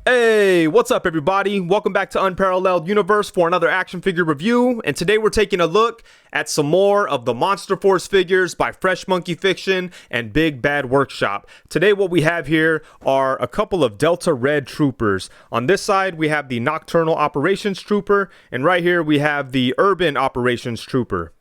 Hey, what's up everybody? Welcome back to Unparalleled Universe for another action figure review, and today we're taking a look at some more of the Monster Force figures by Fresh Monkey Fiction and Big Bad Workshop. Today what we have here are a couple of Delta Red Troopers. On this side we have the Nocturnal Operations Trooper, and right here we have the Urban Operations Trooper.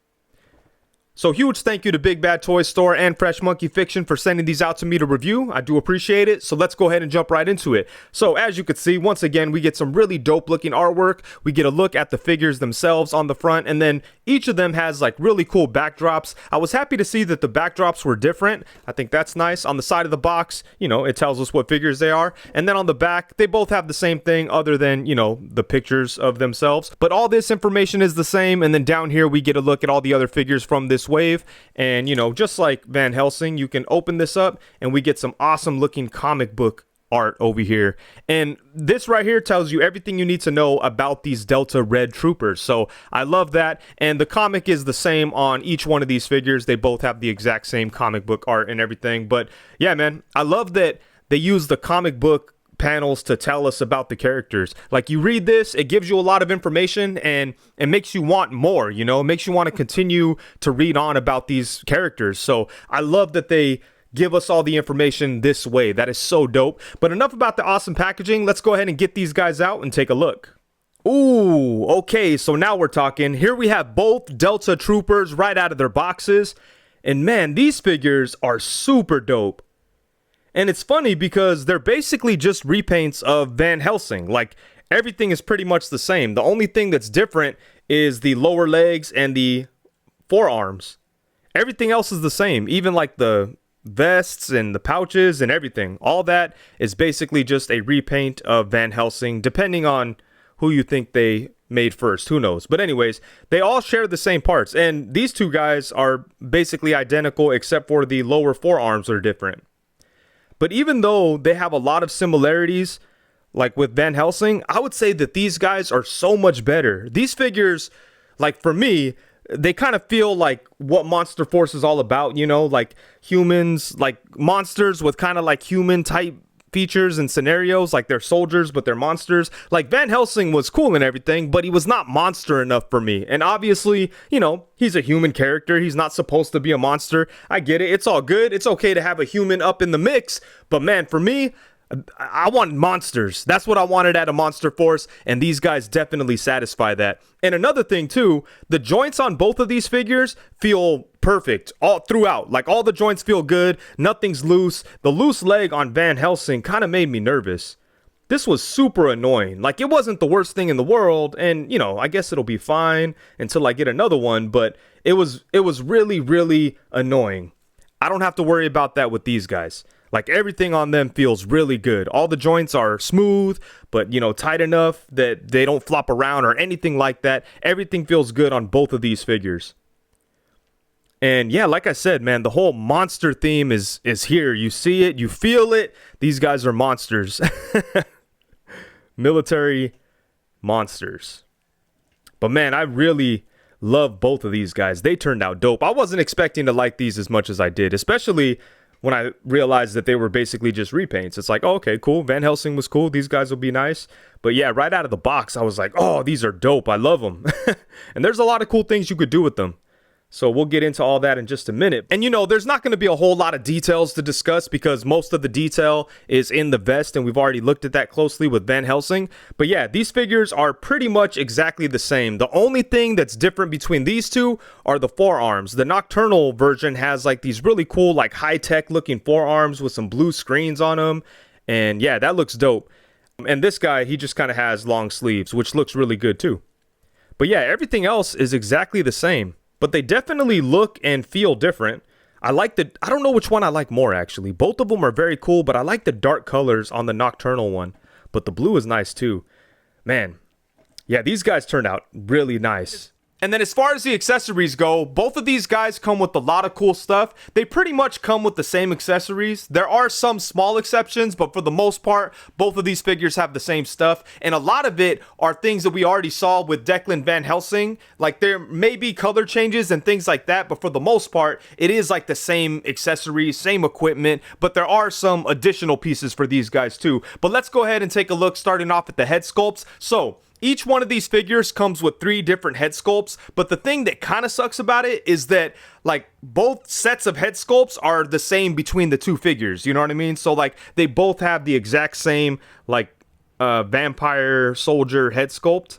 So huge thank you to Big Bad Toy Store and Fresh Monkey Fiction for sending these out to me to review. I do appreciate it. So let's go ahead and jump right into it. So as you can see, once again, we get some really dope looking artwork. We get a look at the figures themselves on the front, and then each of them has like really cool backdrops. I was happy to see that the backdrops were different. I think that's nice. On the side of the box, you know, it tells us what figures they are. And then on the back, they both have the same thing other than, you know, the pictures of themselves. But all this information is the same. And then down here, we get a look at all the other figures from this wave. And, you know, just like Van Helsing, you can open this up and we get some awesome looking comic book art over here. And this right here tells you everything you need to know about these Delta Red Troopers. So I love that. And the comic is the same on each one of these figures. They both have the exact same comic book art and everything. But yeah, man, I love that they use the comic book panels to tell us about the characters. Like, you read this, it gives you a lot of information and it makes you want more, you know, it makes you want to continue to read on about these characters. So I love that they give us all the information this way. That is so dope. But enough about the awesome packaging. Let's go ahead and get these guys out and take a look. Ooh, okay, so now we're talking. Here we have both Delta Troopers right out of their boxes. And man, these figures are super dope. And it's funny because they're basically just repaints of Van Helsing. Like, everything is pretty much the same. The only thing that's different is the lower legs and the forearms. Everything else is the same. Even like the vests and the pouches and everything. All that is basically just a repaint of Van Helsing, depending on who you think they made first. Who knows? But anyways, they all share the same parts. And these two guys are basically identical except for the lower forearms are different. But even though they have a lot of similarities, like with Van Helsing, I would say that these guys are so much better. These figures, like for me, they kind of feel like what Monster Force is all about, you know, like humans, like monsters with kind of like human type features and scenarios. Like they're soldiers, but they're monsters. Like Van Helsing was cool and everything, but he was not monster enough for me. And obviously, you know, he's a human character. He's not supposed to be a monster. I get it. It's all good. It's okay to have a human up in the mix. But man, for me, I want monsters. That's what I wanted at a Monster Force, and these guys definitely satisfy that. And another thing too, the joints on both of these figures feel perfect all throughout. Like, all the joints feel good, nothing's loose. The loose leg on Van Helsing kind of made me nervous. This was super annoying. Like, it wasn't the worst thing in the world, and you know, I guess it'll be fine until I get another one, but it was really, really annoying. I don't have to worry about that with these guys. Like, everything on them feels really good. All the joints are smooth, but, you know, tight enough that they don't flop around or anything like that. Everything feels good on both of these figures. And yeah, like I said, man, the whole monster theme is here. You see it, you feel it. These guys are monsters. Military monsters. But man, I really love both of these guys. They turned out dope. I wasn't expecting to like these as much as I did, especially when I realized that they were basically just repaints. It's like, oh, okay, cool. Van Helsing was cool. These guys will be nice. But yeah, right out of the box, I was like, oh, these are dope. I love them. And there's a lot of cool things you could do with them. So we'll get into all that in just a minute. And you know, there's not going to be a whole lot of details to discuss because most of the detail is in the vest, and we've already looked at that closely with Van Helsing. But yeah, these figures are pretty much exactly the same. The only thing that's different between these two are the forearms. The Nocturnal version has like these really cool, like high-tech looking forearms with some blue screens on them. And yeah, that looks dope. And this guy, he just kind of has long sleeves, which looks really good too. But yeah, everything else is exactly the same. But they definitely look and feel different. I don't know which one I like more, actually. Both of them are very cool, but I like the dark colors on the Nocturnal one. But the blue is nice too. Man, yeah, these guys turned out really nice. And then as far as the accessories go, both of these guys come with a lot of cool stuff. They pretty much come with the same accessories. There are some small exceptions, but for the most part, both of these figures have the same stuff. And a lot of it are things that we already saw with Declan Van Helsing. Like there may be color changes and things like that, but for the most part, it is like the same accessories, same equipment, but there are some additional pieces for these guys too. But let's go ahead and take a look starting off at the head sculpts. So each one of these figures comes with 3 different head sculpts, but the thing that kind of sucks about it is that like both sets of head sculpts are the same between the 2 figures, you know what I mean? So like they both have the exact same like vampire soldier head sculpt.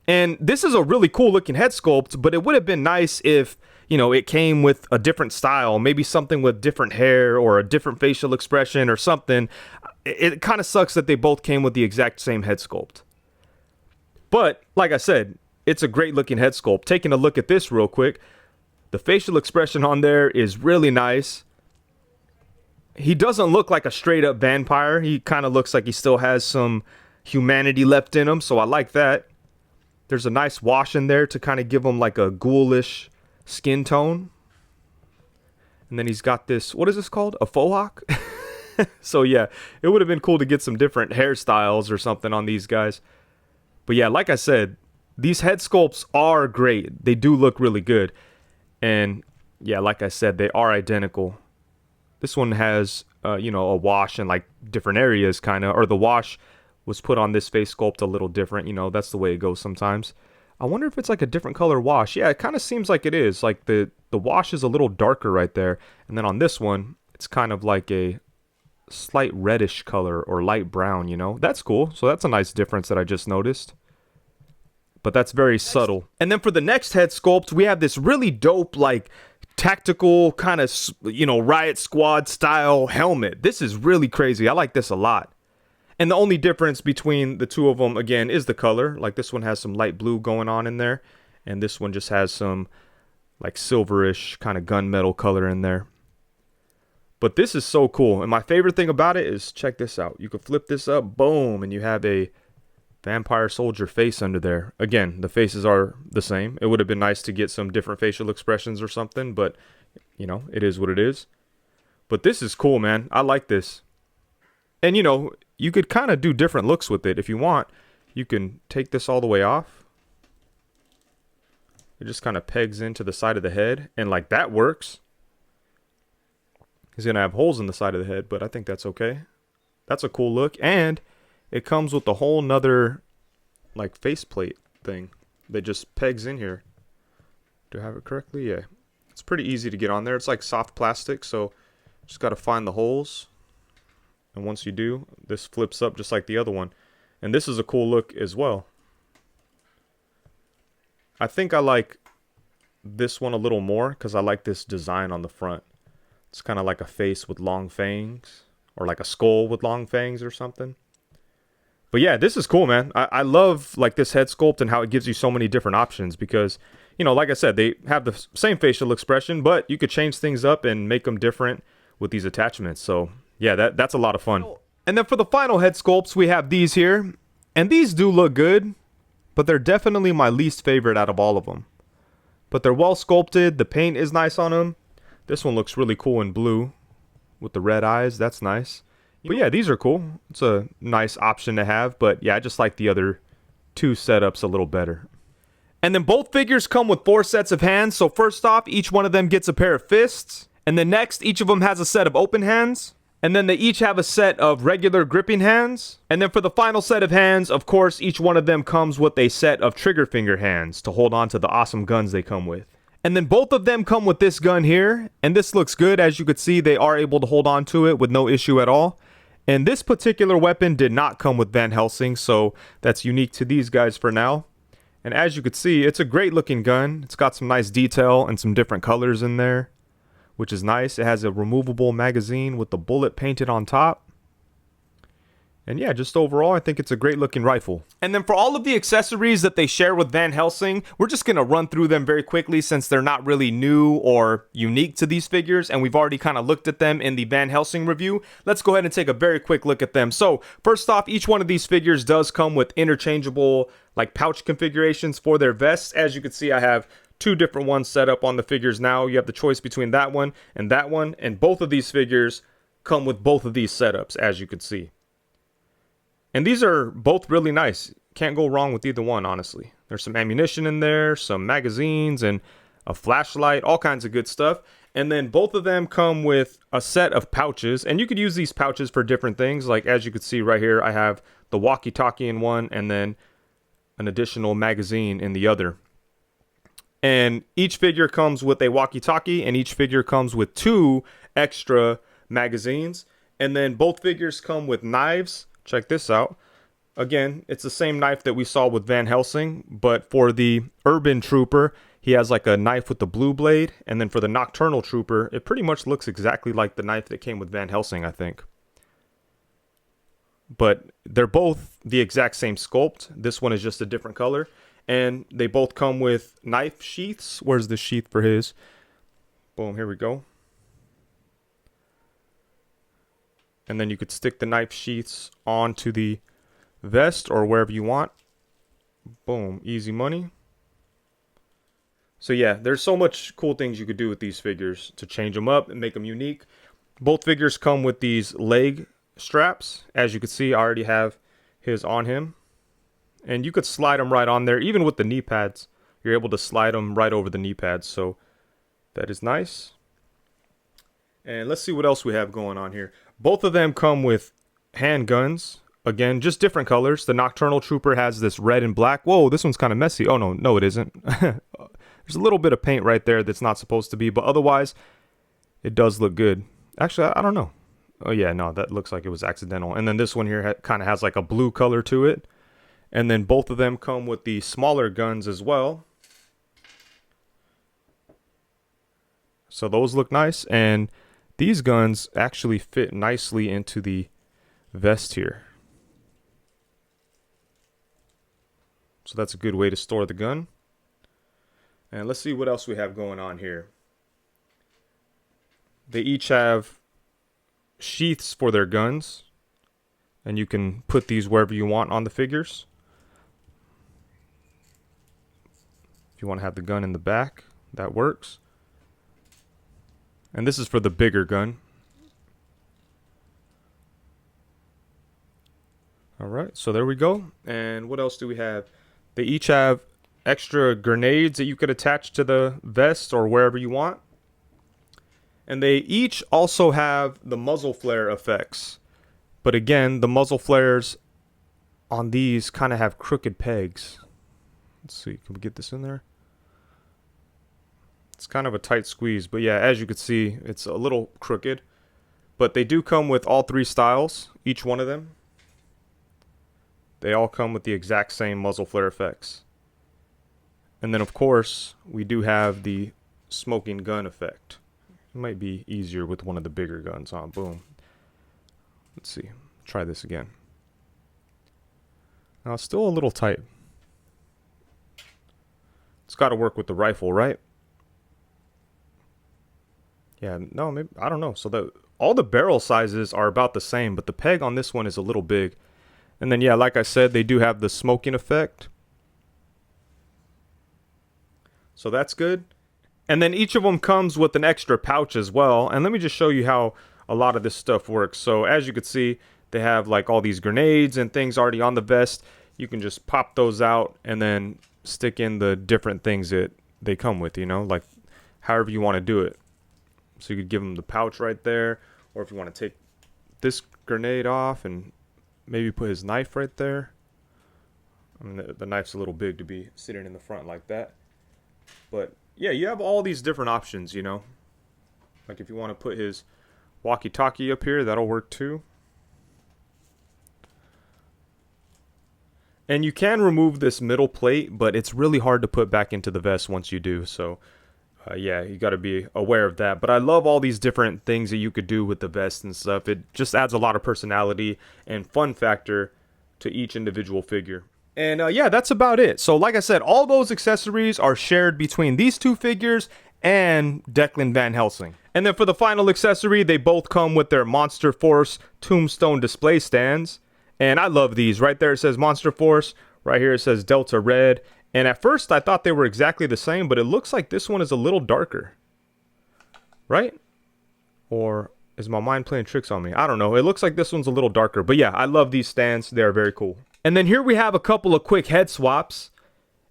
And this is a really cool looking head sculpt, but it would have been nice if, you know, it came with a different style, maybe something with different hair or a different facial expression or something. It kind of sucks that they both came with the exact same head sculpt. But, like I said, it's a great looking head sculpt. Taking a look at this real quick, the facial expression on there is really nice. He doesn't look like a straight up vampire. He kind of looks like he still has some humanity left in him, so I like that. There's a nice wash in there to kind of give him like a ghoulish skin tone. And then he's got this, what is this called? A faux hawk? So yeah, it would have been cool to get some different hairstyles or something on these guys. But yeah, like I said, these head sculpts are great. They do look really good. And yeah, like I said, they are identical. This one has, you know, a wash in like different areas kind of, or the wash was put on this face sculpt a little different. You know, that's the way it goes sometimes. I wonder if it's like a different color wash. Yeah, it kind of seems like it is. Like the wash is a little darker right there. And then on this one, it's kind of like a slight reddish color or light brown, you know. That's cool. So that's a nice difference that I just noticed. But that's very subtle. And then for the next head sculpt, we have this really dope, like, tactical kind of, you know, Riot Squad style helmet. This is really crazy. I like this a lot. And the only difference between the 2 of them, again, is the color. Like, this one has some light blue going on in there. And this one just has some, like, silverish kind of gunmetal color in there. But this is so cool. And my favorite thing about it is, check this out. You can flip this up, boom, and you have a vampire soldier face under there. Again, the faces are the same. It would have been nice to get some different facial expressions or something, but you know, it is what it is. But this is cool, man. I like this. And you know, you could kind of do different looks with it if you want. You can take this all the way off. It just kind of pegs into the side of the head, and like that works. He's gonna have holes in the side of the head, but I think that's okay. That's a cool look. And it comes with a whole nother like faceplate thing that just pegs in here. Do I have it correctly? Yeah. It's pretty easy to get on there. It's like soft plastic, so just got to find the holes. And once you do, this flips up just like the other one. And this is a cool look as well. I think I like this one a little more because I like this design on the front. It's kind of like a face with long fangs, or like a skull with long fangs or something. But yeah, this is cool, man. I love like this head sculpt and how it gives you so many different options because, you know, like I said, they have the same facial expression, but you could change things up and make them different with these attachments. So yeah, that's a lot of fun. And then for the final head sculpts, we have these here. And these do look good, but they're definitely my least favorite out of all of them. But they're well sculpted. The paint is nice on them. This one looks really cool in blue with the red eyes. That's nice. But yeah, these are cool. It's a nice option to have. But yeah, I just like the other 2 setups a little better. And then both figures come with 4 sets of hands. So first off, each one of them gets a pair of fists. And then next, each of them has a set of open hands. And then they each have a set of regular gripping hands. And then for the final set of hands, of course, each one of them comes with a set of trigger finger hands to hold on to the awesome guns they come with. And then both of them come with this gun here. And this looks good. As you could see, they are able to hold on to it with no issue at all. And this particular weapon did not come with Van Helsing, so that's unique to these guys for now. And as you could see, it's a great looking gun. It's got some nice detail and some different colors in there, which is nice. It has a removable magazine with the bullet painted on top. And yeah, just overall, I think it's a great looking rifle. And then for all of the accessories that they share with Van Helsing, we're just going to run through them very quickly since they're not really new or unique to these figures. And we've already kind of looked at them in the Van Helsing review. Let's go ahead and take a very quick look at them. So first off, each one of these figures does come with interchangeable like pouch configurations for their vests. As you can see, I have two different ones set up on the figures now. You have the choice between that one. And both of these figures come with both of these setups, as you can see. And these are both really nice. Can't go wrong with either one, honestly. There's some ammunition in there, some magazines, and a flashlight, all kinds of good stuff. And then both of them come with a set of pouches, and you could use these pouches for different things. Like as you can see right here, I have the walkie-talkie in one and then an additional magazine in the other. And each figure comes with a walkie-talkie, and each figure comes with 2 extra magazines. And then both figures come with knives. Check this out. Again, it's the same knife that we saw with Van Helsing, but for the Urban Trooper, he has like a knife with the blue blade. And then for the Nocturnal Trooper, it pretty much looks exactly like the knife that came with Van Helsing, I think. But they're both the exact same sculpt. This one is just a different color. And they both come with knife sheaths. Where's the sheath for his? Boom, here we go. And then you could stick the knife sheaths onto the vest or wherever you want. Boom, easy money. So yeah, there's so much cool things you could do with these figures to change them up and make them unique. Both figures come with these leg straps. As you can see, I already have his on him. And you could slide them right on there. Even with the knee pads, you're able to slide them right over the knee pads. So that is nice. And let's see what else we have going on here. Both of them come with handguns. Again, just different colors. The Nocturnal Trooper has this red and black. Whoa, this one's kind of messy. Oh, no, it isn't. There's a little bit of paint right there that's not supposed to be. But otherwise, it does look good. Actually, I don't know. Oh, yeah, no, that looks like it was accidental. And then this one here kind of has like a blue color to it. And then both of them come with the smaller guns as well. So those look nice. And these guns actually fit nicely into the vest here. So that's a good way to store the gun. And let's see what else we have going on here. They each have sheaths for their guns. And you can put these wherever you want on the figures. If you want to have the gun in the back, that works. And this is for the bigger gun. All right, so there we go. And what else do we have? They each have extra grenades that you could attach to the vest or wherever you want. And they each also have the muzzle flare effects. But again, the muzzle flares on these kind of have crooked pegs. Let's see, can we get this in there? It's kind of a tight squeeze, but yeah, as you can see, it's a little crooked. But they do come with all 3 styles, each one of them. They all come with the exact same muzzle flare effects. And then, of course, we do have the smoking gun effect. It might be easier with one of the bigger guns on. Boom. Let's see. Try this again. Now, it's still a little tight. It's got to work with the rifle, right? Yeah, no, maybe, I don't know. So all the barrel sizes are about the same, but the peg on this one is a little big. And then, yeah, like I said, they do have the smoking effect. So that's good. And then each of them comes with an extra pouch as well. And let me just show you how a lot of this stuff works. So as you can see, they have like all these grenades and things already on the vest. You can just pop those out and then stick in the different things that they come with, you know, like however you want to do it. So you could give them the pouch right there, or if you want to take this grenade off and maybe put his knife right there. I mean, the knife's a little big to be sitting in the front like that. But yeah, you have all these different options, you know. Like if you want to put his walkie-talkie up here, that'll work too. And you can remove this middle plate, but it's really hard to put back into the vest once you do. So Yeah, you got to be aware of that. But I love all these different things that you could do with the vest and stuff. It just adds a lot of personality and fun factor to each individual figure. And yeah, that's about it. So like I said, all those accessories are shared between these two figures and Declan Van Helsing. And then for the final accessory, they both come with their Monster Force Tombstone display stands. And I love these. Right there it says Monster Force. Right here it says Delta Red. And at first I thought they were exactly the same, but it looks like this one is a little darker. Right? Or is my mind playing tricks on me? I don't know. It looks like this one's a little darker. But yeah, I love these stands. They're very cool. And then here we have a couple of quick head swaps.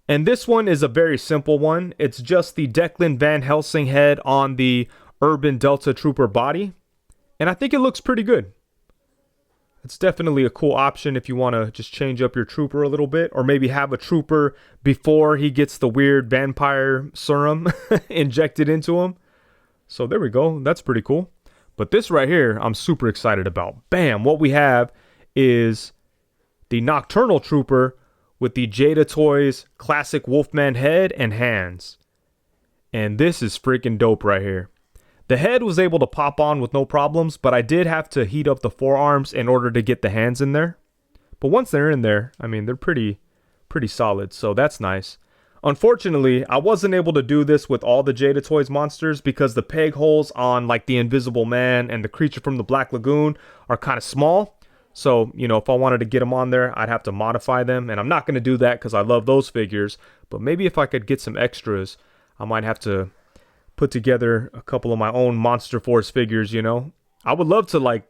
And this one is a very simple one. It's just the Declan Van Helsing head on the Urban Delta Trooper body. And I think it looks pretty good. It's definitely a cool option if you want to just change up your trooper a little bit. Or maybe have a trooper before he gets the weird vampire serum injected into him. So there we go. That's pretty cool. But this right here, I'm super excited about. Bam! What we have is the Nocturnal Trooper with the Jada Toys classic Wolfman head and hands. And this is freaking dope right here. The head was able to pop on with no problems, but I did have to heat up the forearms in order to get the hands in there. But once they're in there, I mean, they're pretty solid, so that's nice. Unfortunately, I wasn't able to do this with all the Jada Toys monsters because the peg holes on like the Invisible Man and the Creature from the Black Lagoon are kind of small. So, you know, if I wanted to get them on there, I'd have to modify them. And I'm not going to do that because I love those figures. But maybe if I could get some extras, I might have to put together a couple of my own Monster Force figures, you know. I would love to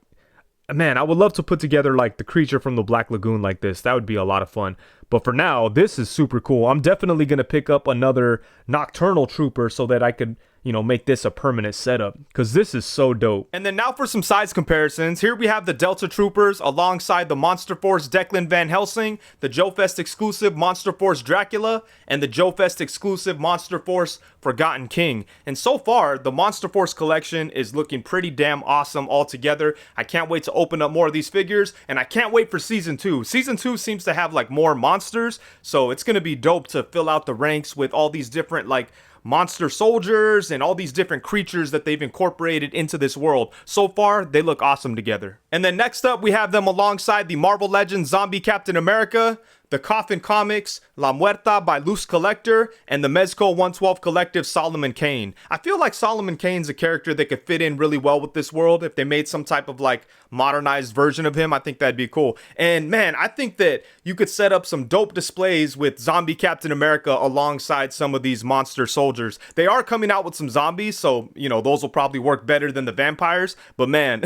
I would love to put together like the Creature from the Black Lagoon like this. That would be a lot of fun. But for now, this is super cool. I'm definitely going to pick up another Nocturnal Trooper so that I could, you know, make this a permanent setup because this is so dope. And then now for some size comparisons. Here we have the Delta Troopers alongside the Monster Force Declan Van Helsing, the Joe Fest exclusive Monster Force Dracula, and the Joe Fest exclusive Monster Force Forgotten King. And so far, the Monster Force collection is looking pretty damn awesome altogether. I can't wait to open up more of these figures, and I can't wait for Season 2. Season 2 seems to have like more monsters, so it's gonna be dope to fill out the ranks with all these different like monster soldiers and all these different creatures that they've incorporated into this world. So far, they look awesome together. And then next up, we have them alongside the Marvel Legends Zombie Captain America, the Coffin Comics La Muerta by Loose Collector, and the Mezco 112 Collective Solomon Kane. I feel like Solomon Kane's a character that could fit in really well with this world. If they made some type of like modernized version of him, I think that'd be cool. And man, I think that you could set up some dope displays with Zombie Captain America alongside some of these monster soldiers. They are coming out with some zombies, so you know those will probably work better than the vampires. But man,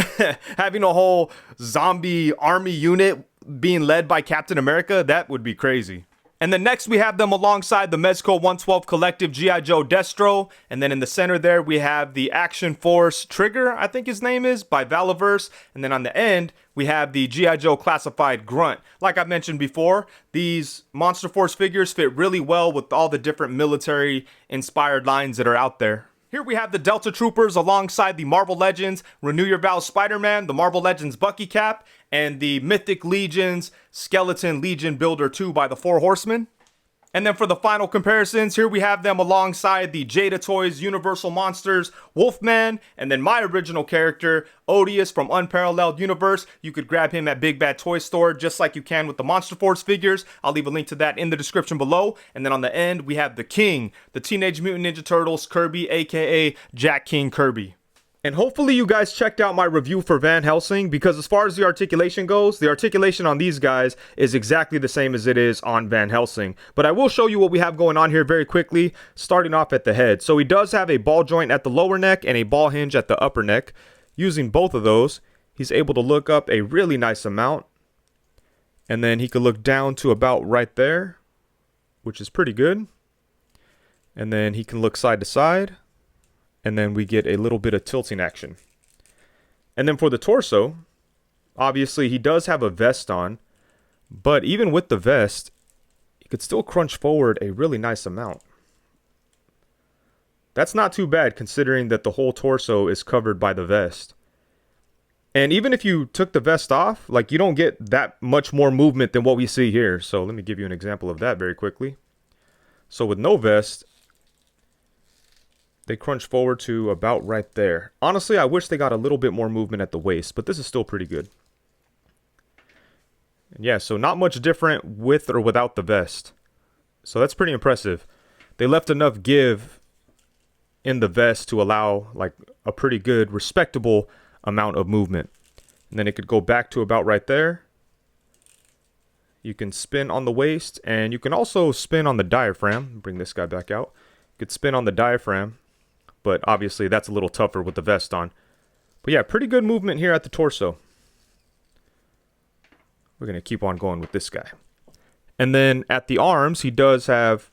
having a whole zombie army unit being led by Captain America, that would be crazy. And then next we have them alongside the Mezco 112 Collective G.I. Joe Destro. And then in the center there we have the Action Force Trigger, I think his name is, by Valaverse. And then on the end we have the G.I. Joe Classified Grunt. Like I mentioned before, these Monster Force figures fit really well with all the different military inspired lines that are out there. Here we have the Delta Troopers alongside the Marvel Legends Renew Your Vows Spider-Man, the Marvel Legends Bucky Cap, and the Mythic Legions Skeleton Legion Builder 2 by the Four Horsemen. And then for the final comparisons, here we have them alongside the Jada Toys Universal Monsters Wolfman, and then my original character, Odious from Unparalleled Universe. You could grab him at Big Bad Toy Store just like you can with the Monster Force figures. I'll leave a link to that in the description below. And then on the end, we have the King, the Teenage Mutant Ninja Turtles Kirby, aka Jack King Kirby. And hopefully you guys checked out my review for Van Helsing, because as far as the articulation goes, the articulation on these guys is exactly the same as it is on Van Helsing. But I will show you what we have going on here very quickly, starting off at the head. So he does have a ball joint at the lower neck and a ball hinge at the upper neck. Using both of those, he's able to look up a really nice amount. And then he could look down to about right there, which is pretty good. And then he can look side to side. And then we get a little bit of tilting action. And then for the torso, obviously he does have a vest on, but even with the vest, he could still crunch forward a really nice amount. That's not too bad considering that the whole torso is covered by the vest. And even if you took the vest off, like, you don't get that much more movement than what we see here. So let me give you an example of that very quickly. So with no vest, they crunch forward to about right there. Honestly, I wish they got a little bit more movement at the waist, but this is still pretty good. And yeah, so not much different with or without the vest. So that's pretty impressive. They left enough give in the vest to allow like a pretty good, respectable amount of movement. And then it could go back to about right there. You can spin on the waist, and you can also spin on the diaphragm. Bring this guy back out. You could spin on the diaphragm, but obviously that's a little tougher with the vest on. But yeah, pretty good movement here at the torso. We're going to keep on going with this guy. And then at the arms, he does have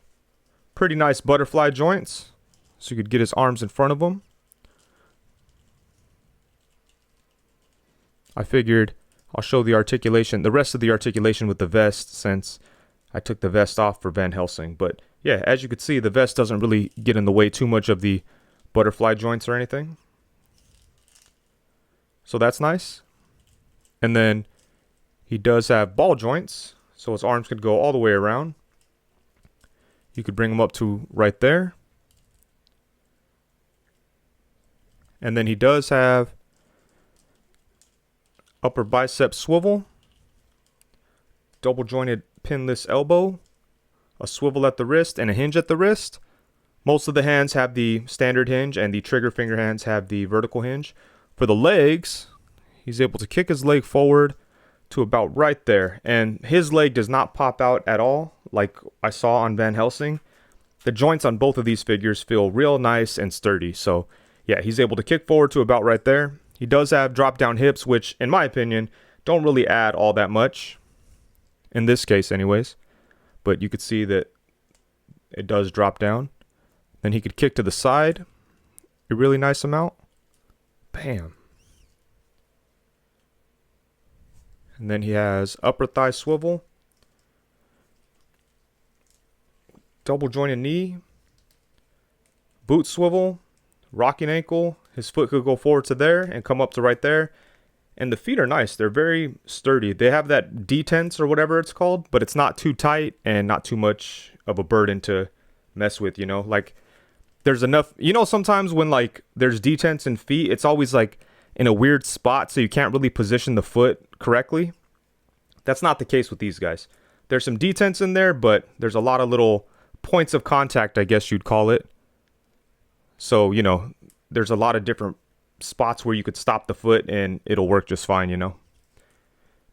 pretty nice butterfly joints. So you could get his arms in front of him. I figured I'll show the articulation, the rest of the articulation with the vest, since I took the vest off for Van Helsing. But yeah, as you can see, the vest doesn't really get in the way too much of the butterfly joints or anything. So that's nice. And then he does have ball joints, so his arms could go all the way around. You could bring them up to right there. And then he does have upper bicep swivel, double jointed pinless elbow, a swivel at the wrist, and a hinge at the wrist. Most of the hands have the standard hinge, and the trigger finger hands have the vertical hinge. For the legs, he's able to kick his leg forward to about right there, and his leg does not pop out at all like I saw on Van Helsing. The joints on both of these figures feel real nice and sturdy. So yeah, he's able to kick forward to about right there. He does have drop down hips, which in my opinion don't really add all that much in this case anyways, but you could see that it does drop down. Then he could kick to the side a really nice amount. Bam. And then he has upper thigh swivel, double jointed knee, boot swivel, rocking ankle. His foot could go forward to there and come up to right there. And the feet are nice. They're very sturdy. They have that detense or whatever it's called, but it's not too tight and not too much of a burden to mess with, you know? Like, there's enough, you know, sometimes when like there's detents in feet, it's always like in a weird spot, so you can't really position the foot correctly. That's not the case with these guys. There's some detents in there, but there's a lot of little points of contact, I guess you'd call it. So, you know, there's a lot of different spots where you could stop the foot and it'll work just fine, you know.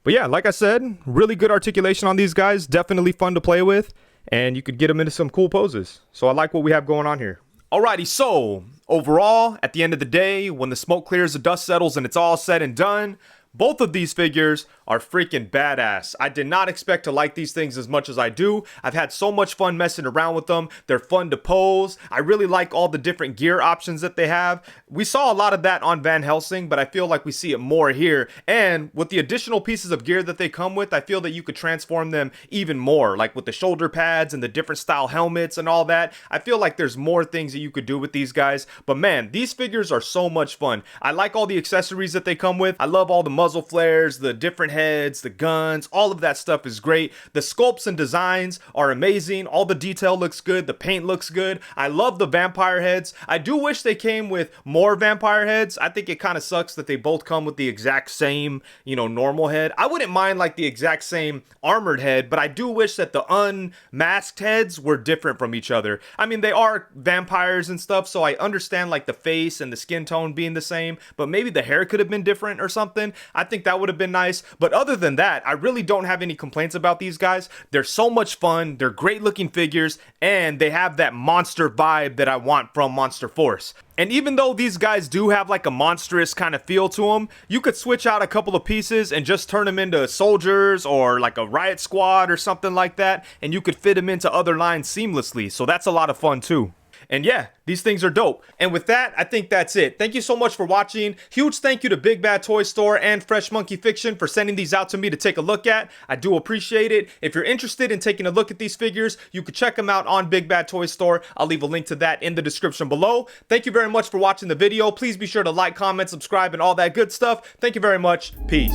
But yeah, like I said, really good articulation on these guys. Definitely fun to play with, and you could get them into some cool poses. So I like what we have going on here. Alrighty, so overall, at the end of the day, when the smoke clears, the dust settles, and it's all said and done, both of these figures are freaking badass. I did not expect to like these things as much as I do. I've had so much fun messing around with them. They're fun to pose. I really like all the different gear options that they have. We saw a lot of that on Van Helsing, but I feel like we see it more here. And with the additional pieces of gear that they come with, I feel that you could transform them even more, like with the shoulder pads and the different style helmets and all that. I feel like there's more things that you could do with these guys. But man, these figures are so much fun. I like all the accessories that they come with. I love all the muzzle flares, the different heads, the guns, all of that stuff is great. The sculpts and designs are amazing. All the detail looks good. The paint looks good. I love the vampire heads. I do wish they came with more vampire heads. I think it kind of sucks that they both come with the exact same, you know, normal head. I wouldn't mind like the exact same armored head, but I do wish that the unmasked heads were different from each other. I mean, they are vampires and stuff, so I understand like the face and the skin tone being the same, but maybe the hair could have been different or something. I think that would have been nice. But other than that, I really don't have any complaints about these guys. They're so much fun. They're great looking figures, and they have that monster vibe that I want from Monster Force. And even though these guys do have like a monstrous kind of feel to them, you could switch out a couple of pieces and just turn them into soldiers or like a riot squad or something like that, and you could fit them into other lines seamlessly. So that's a lot of fun too. And yeah, these things are dope. And with that, I think that's it. Thank you so much for watching. Huge thank you to Big Bad Toy Store and Fresh Monkey Fiction for sending these out to me to take a look at. I do appreciate it. If you're interested in taking a look at these figures, you can check them out on Big Bad Toy Store. I'll leave a link to that in the description below. Thank you very much for watching the video. Please be sure to like, comment, subscribe, and all that good stuff. Thank you very much. Peace.